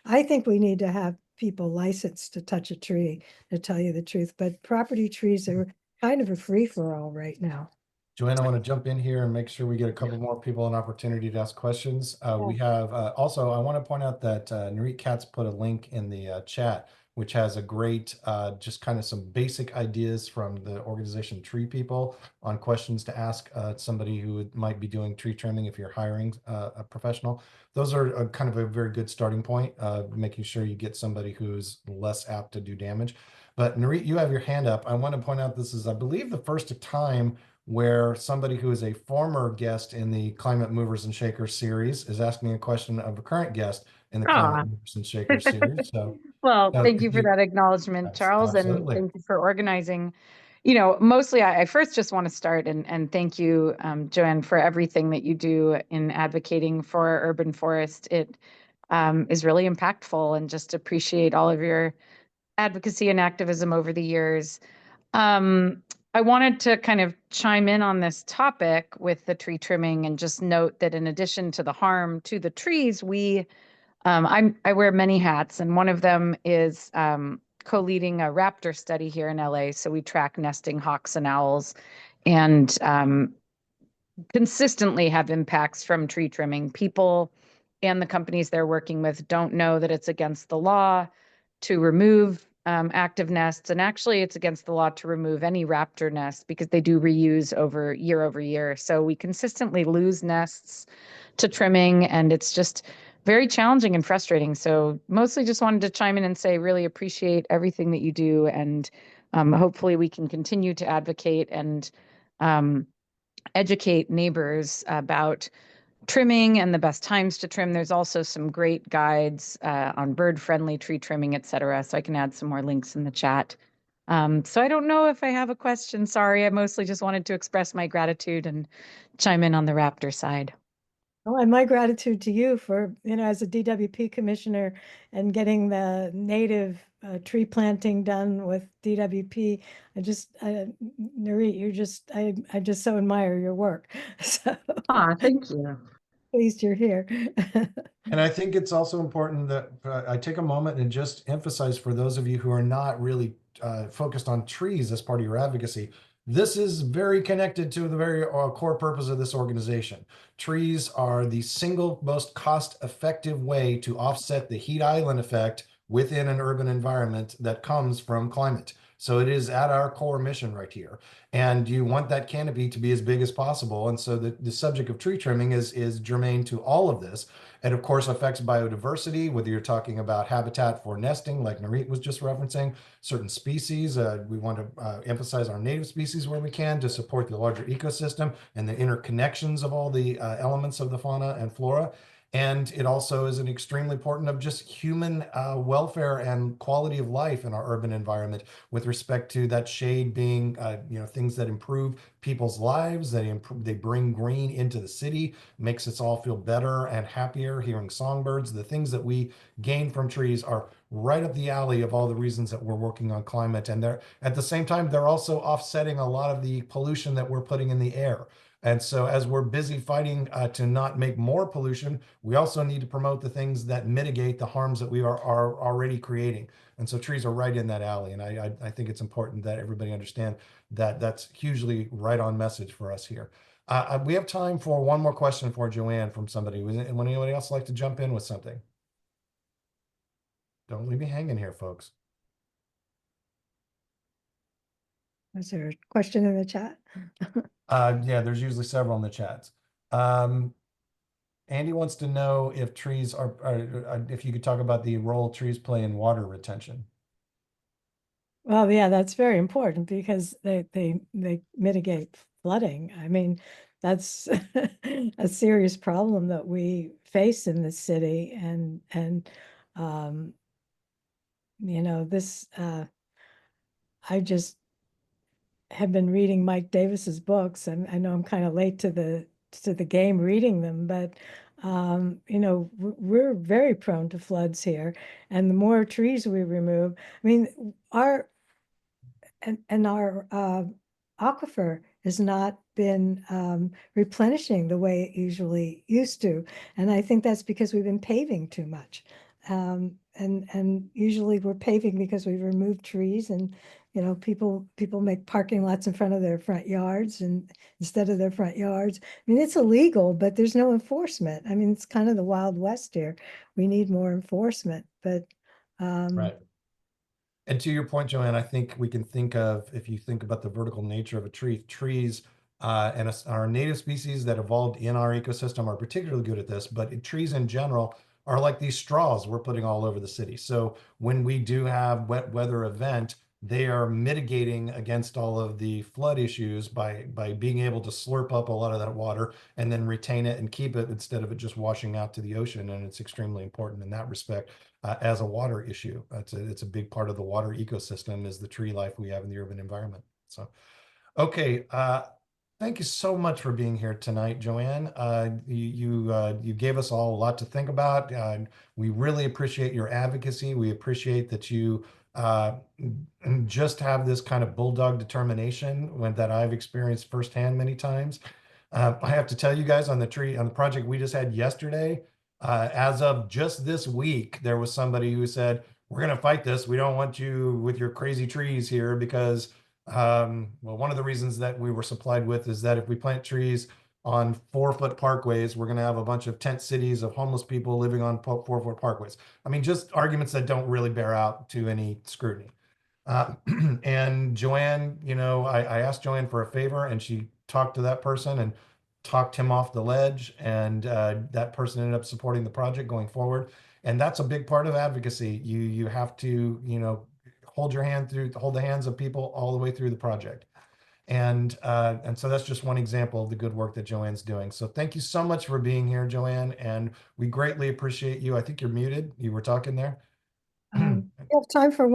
I think we need to have people licensed to touch a tree, to tell you the truth, but property trees are kind of a free-for-all right now. Joanne, I want to jump in here and make sure we get a couple more people an opportunity to ask questions. We have also, I want to point out that Narit Katz put a link in the chat, which has a great, just kind of some basic ideas from the organization Tree People on questions to ask somebody who might be doing tree trimming if you're hiring a professional. Those are kind of a very good starting point, making sure you get somebody who's less apt to do damage. But Narit, you have your hand up. I want to point out this is, I believe, the first time where somebody who is a former guest in the Climate Movers and Shakers series is asking a question of a current guest in the Climate Aw. Movers and Shakers series. So, Well, thank if you for that acknowledgement, Charles, and absolutely. thank you for organizing. Mostly I first just want to start and thank you, Joanne, for everything that you do in advocating for urban forest. It is really impactful, and just appreciate all of your advocacy and activism over the years. Um, I wanted to kind of chime in on this topic with the tree trimming and just note that in addition to the harm to the trees, I wear many hats, and one of them is co-leading a raptor study here in LA. So we track nesting hawks and owls, and consistently have impacts from tree trimming. People and the companies they're working with don't know that it's against the law to remove active nests. And actually, it's against the law to remove any raptor nest because they do reuse over year. So we consistently lose nests to trimming, and it's just very challenging and frustrating. So mostly just wanted to chime in and say, really appreciate everything that you do. And hopefully we can continue to advocate and educate neighbors about trimming and the best times to trim. There's also some great guides on bird-friendly tree trimming, et cetera. So I can add some more links in the chat. So I don't know if I have a question. Sorry, I mostly just wanted to express my gratitude and chime in on the raptor side. Oh, and my gratitude to you for, as a DWP commissioner and getting the native tree planting done with DWP. Nurit, I just so admire your work. So Thank you. pleased you're here. And I think it's also important that I take a moment and just emphasize for those of you who are not really focused on trees as part of your advocacy, this is very connected to the very core purpose of this organization. Trees are the single most cost-effective way to offset the heat island effect within an urban environment that comes from climate. So it is at our core mission right here. And you want that canopy to be as big as possible. And so the subject of tree trimming is germane to all of this. It, of course, affects biodiversity, whether you're talking about habitat for nesting, like Nurit was just referencing, certain species. We want to emphasize our native species where we can to support the larger ecosystem and the interconnections of all the elements of the fauna and flora. And it also is an extremely important of just human welfare and quality of life in our urban environment with respect to that shade being, things that improve people's lives. They bring green into the city, makes us all feel better and happier hearing songbirds. The things that we gain from trees are right up the alley of all the reasons that we're working on climate. And they're at the same time, they're also offsetting a lot of the pollution that we're putting in the air. And so as we're busy fighting to not make more pollution, we also need to promote the things that mitigate the harms that we are already creating. And so trees are right in that alley. And I think it's important that everybody understand that that's hugely right on message for us here. We have time for one more question for Joanne from somebody. Would anybody else like to jump in with something? Don't leave me hanging here, folks. Is there a question in the chat? Yeah, there's usually several in the chats. Andy wants to know if trees if you could talk about the role trees play in water retention. Well, yeah, that's very important because they mitigate flooding. I mean, that's a serious problem that we face in the city, and this I just have been reading Mike Davis's books, and I know I'm kind of late to the game reading them, but we're very prone to floods here, and the more trees we remove, I mean, our aquifer has not been replenishing the way it usually used to, and I think that's because we've been paving too much. And usually we're paving because we've removed trees, and people make parking lots in front of their front yards and instead of their front yards. I mean, it's illegal, but there's no enforcement. I mean, it's kind of the Wild West here. We need more enforcement, but Right. And to your point, Joanne, I think we can think of, if you think about the vertical nature of a tree, trees and our native species that evolved in our ecosystem are particularly good at this, but trees in general are like these straws we're putting all over the city. So when we do have wet weather event, they are mitigating against all of the flood issues by being able to slurp up a lot of that water and then retain it and keep it instead of it just washing out to the ocean. And it's extremely important in that respect. As a water issue. It's a big part of the water ecosystem is the tree life we have in the urban environment. So, okay. Thank you so much for being here tonight, Joanne. You gave us all a lot to think about. We really appreciate your advocacy. We appreciate that you and just have this kind of bulldog determination that I've experienced firsthand many times. I have to tell you guys on the project we just had yesterday, as of just this week, there was somebody who said, we're going to fight this. We don't want you with your crazy trees here because, well, one of the reasons that we were supplied with is that if we plant trees on 4-foot parkways, we're going to have a bunch of tent cities of homeless people living on 4-foot parkways. I mean, just arguments that don't really bear out to any scrutiny. And Joanne, I asked Joanne for a favor and she talked to that person and talked him off the ledge. And that person ended up supporting the project going forward. And that's a big part of advocacy. You have to, hold the hands of people all the way through the project. And so that's just one example of the good work that Joanne's doing. So thank you so much for being here, Joanne. And we greatly appreciate you. I think you're muted. You were talking there. You have time for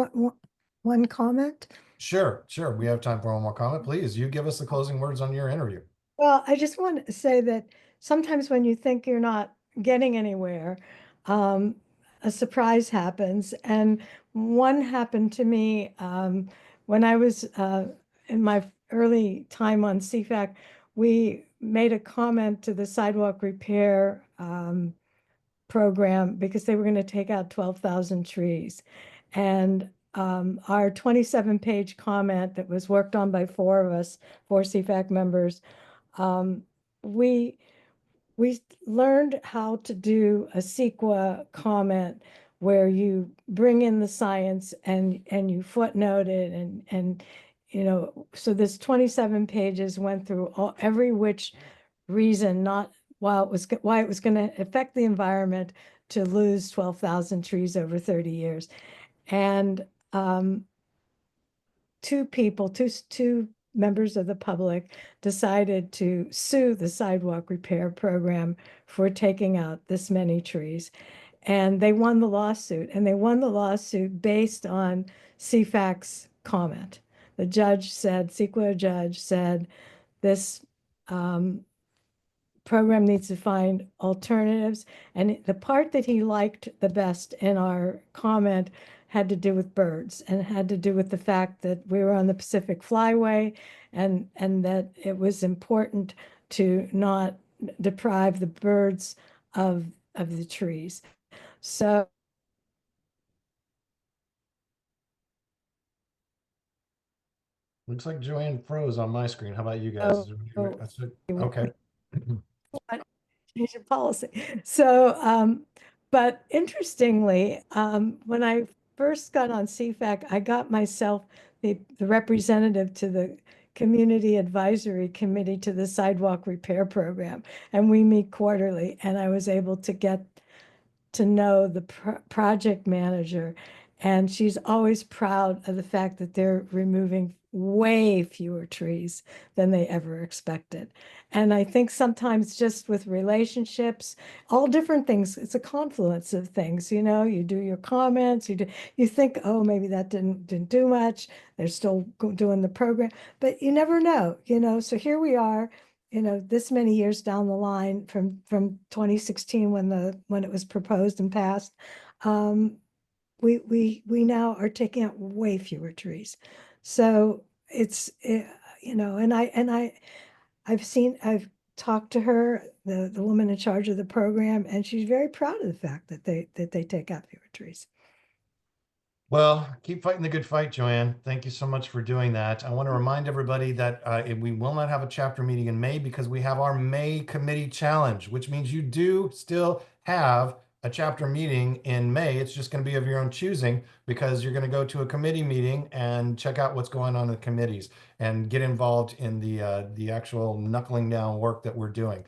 one comment? Sure. We have time for one more comment. Please, you give us the closing words on your interview. Well, I just want to say that sometimes when you think you're not getting anywhere, a surprise happens. And one happened to me when I was in my early time on CFAC. We made a comment to the sidewalk repair program because they were going to take out 12,000 trees. And our 27-page comment that was worked on by 4 of us, 4 CFAC members, we learned how to do a CEQA comment where you bring in the science and you footnote it and so this 27 pages went through every which reason, not why it was going to affect the environment to lose 12,000 trees over 30 years. And two members of the public decided to sue the sidewalk repair program for taking out this many trees. And they won the lawsuit, based on CFAC's comment. The CEQA judge said, this program needs to find alternatives. And the part that he liked the best in our comment had to do with birds and had to do with the fact that we were on the Pacific Flyway and that it was important to not deprive the birds of the trees. So Looks like Joanne froze on my screen. How about you guys? Okay. change of policy. So, but interestingly, when I first got on CFAC, I got myself the representative to the Community Advisory Committee to the Sidewalk Repair Program, and we meet quarterly, and I was able to get to know the project manager, and she's always proud of the fact that they're removing way fewer trees than they ever expected. And I think sometimes just with relationships, all different things, it's a confluence of things, you do your comments, you think, oh, maybe that didn't do much. They're still doing the program, but you never know, so here we are, this many years down the line from 2016 when it was proposed and passed, we now are taking out way fewer trees. So it's and I've talked to her, the woman in charge of the program, and she's very proud of the fact that they take out fewer trees. Well, keep fighting the good fight, Joanne. Thank you so much for doing that. I want to remind everybody that we will not have a chapter meeting in May because we have our May committee challenge, which means you do still have a chapter meeting in May. It's just going to be of your own choosing because you're going to go to a committee meeting and check out what's going on in the committees and get involved in the actual knuckling down work that we're doing.